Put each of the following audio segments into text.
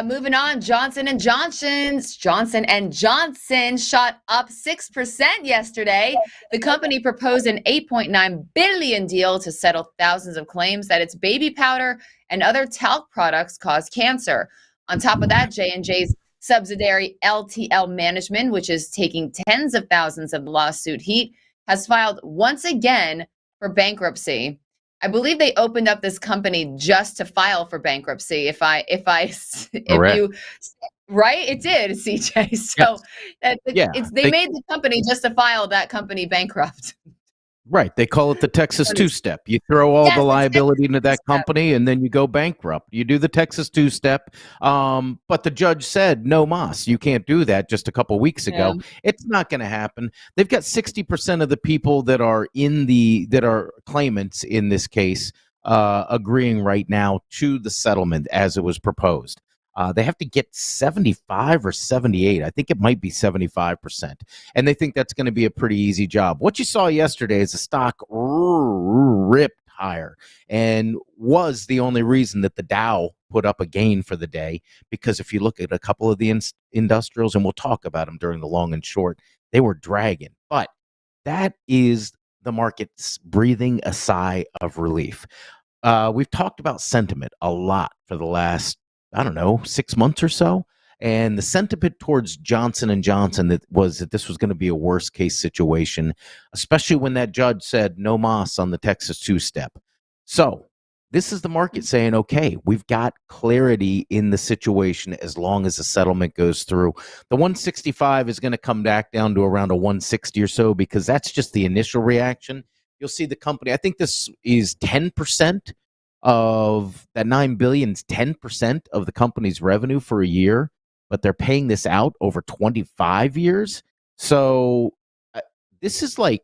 Moving on, Johnson & Johnson shot up 6% yesterday. The company proposed an $8.9 billion deal to settle thousands of claims that its baby powder and other talc products cause cancer. On top of that, J&J's subsidiary LTL Management, which is taking tens of thousands of lawsuit heat, has filed once again for bankruptcy. I believe they opened up this company just to file for bankruptcy. If you, right, it did, CJ. So they made the company just to file that company bankrupt. Right. They call it the Texas two-step. You throw all the liability into that company and then you go bankrupt. You do the Texas two-step. But the judge said, no mas. You can't do that just a couple weeks ago. It's not going to happen. They've got 60% of the people that are claimants in this case agreeing right now to the settlement as it was proposed. They have to get 75 or 78. I think it might be 75%. And they think that's going to be a pretty easy job. What you saw yesterday is the stock ripped higher and was the only reason that the Dow put up a gain for the day. Because if you look at a couple of the industrials, and we'll talk about them during the long and short, they were dragging. But that is the market's breathing a sigh of relief. We've talked about sentiment a lot for the last 6 months or so. And the sentiment towards Johnson & Johnson that this was going to be a worst case situation, especially when that judge said no mas on the Texas two-step. So this is the market saying, okay, we've got clarity in the situation as long as the settlement goes through. The 165 is going to come back down to around a 160 or so because that's just the initial reaction. You'll see the company, I think this is 10% of that $9 billion, 10% of the company's revenue for a year, but they're paying this out over 25 years. So this is like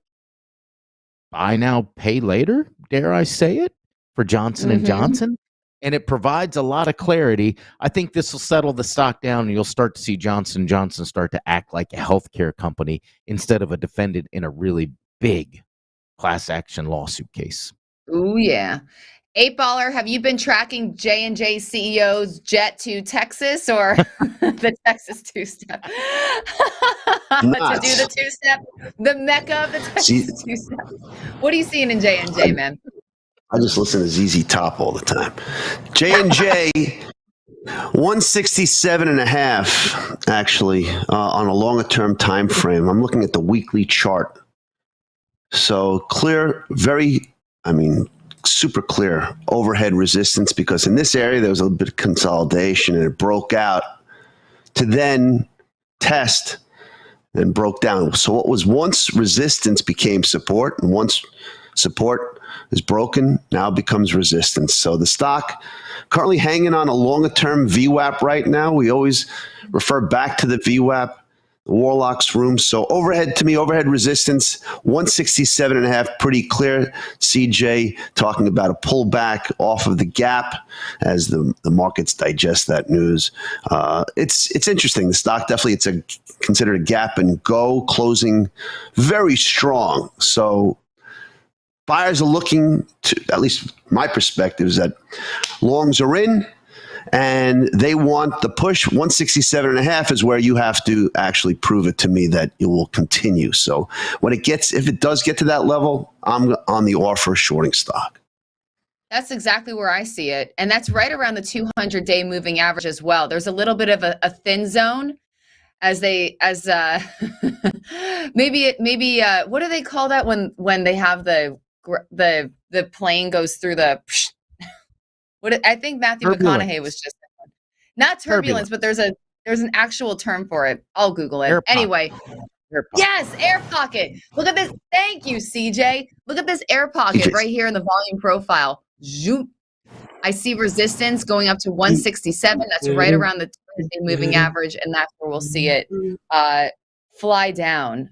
buy now, pay later, dare I say it, for Johnson & Johnson. And it provides a lot of clarity. I think this will settle the stock down and you'll start to see Johnson & Johnson start to act like a healthcare company instead of a defendant in a really big class action lawsuit case. Oh, yeah. 8baller, have you been tracking J&J CEO's jet to Texas or the Texas two-step? To do the two-step, the mecca of the Texas two-step. What are you seeing in J&J, man? I just listen to ZZ Top all the time. J&J, 167.5, actually, on a longer-term time frame. I'm looking at the weekly chart. So clear, super clear overhead resistance, because in this area there was a little bit of consolidation and it broke out to then test and broke down. So what was once resistance became support, and once support is broken, now becomes resistance. So the stock currently hanging on a longer term VWAP right now. We always refer back to the VWAP, the Warlock's room. So overhead resistance, 167.5, pretty clear. CJ talking about a pullback off of the gap as the markets digest that news. It's interesting. The stock definitely, it's considered a gap and go, closing very strong. So buyers are looking to, at least my perspective is that longs are in, and they want the push. 167.5 is where you have to actually prove it to me that it will continue. So if it does get to that level, I'm on the offer shorting stock. That's exactly where I see it. And that's right around the 200-day moving average as well. There's a little bit of a thin zone maybe what do they call that when they have the plane goes through the I think Matthew McConaughey was just not turbulence, but there's an actual term for it. I'll Google it. Anyway, yes, air pocket. Look at this. Thank you, CJ. Look at this air pocket right here in the volume profile. Zoom. I see resistance going up to 167. That's right around the moving average, and that's where we'll see it fly down.